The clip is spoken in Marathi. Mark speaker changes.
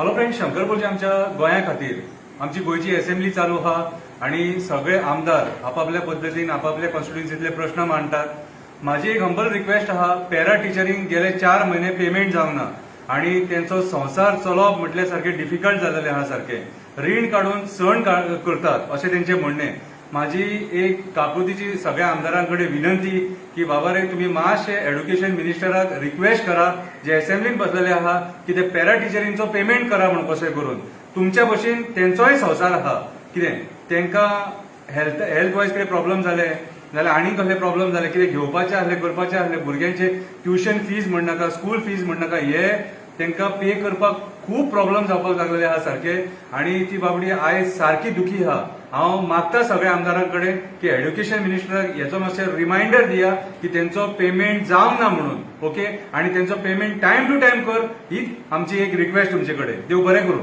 Speaker 1: हॅलो फ्रेंड्स, शंकर बोलचे आमच्या गोंया खातीर आमची गोयची असेंब्ली चालू आहा आणि सगळे आमदार आपापल्या पद्धतीन आपापल्या कॉन्स्टिट्युएन्सीतले प्रश्न मांडतात. माझी एक हंबल रिक्वेस्ट आहा, पॅरा टिचरींक गेले 4 महिने पेमेंट जावंक ना आणि त्यांचो संसार चलोवप म्हटल्या सारखे डिफिकल्ट जालेले आहा. सारखे रीण काढून सण करतात असे त्यांचे म्हणणे. माझी एक काकुतीची सगळ्या आमदारांकडे विनंती की बाबा रे, तुम्ही मातशे एड्युकेशन मिनिस्टराक रिक्वेस्ट करा, जे असेंब्लीत बसलेले आहात, की ते पॅरा टिचरींचो पेमेंट करा म्हणून कशें करून. तुमच्या भशेन त्यांचोय संसार आहा. कितें त्यांका हेल्थ वायज कितें प्रॉब्लेम जाले जाल्यार आनी कसले प्रॉब्लेम जाले, कितें घेवपाचे आहले करपाचे आहले, भुरग्यांचे ट्युशन फीज म्हणनाका, स्कूल फीज म्हणनाका, हे त्यांना पे करपाक खूप प्रॉब्लेम जावपाक लागलेले आहा सारखे. आणि ती बाबडी आयज सारखी दुखी आहा. हांव मागता सगळ्या आमदारांकडे की एड्युकेशन मिनिस्टराक हेचो मातशें रिमाइंडर दिया की त्यांचो पेमेंट जावंक ना म्हणून. ओके, आणि त्यांचो पेमेंट टाइम टू टाइम कर, ही आमची एक रिक्वेस्ट तुमचे कडेन. देव बरें करूं.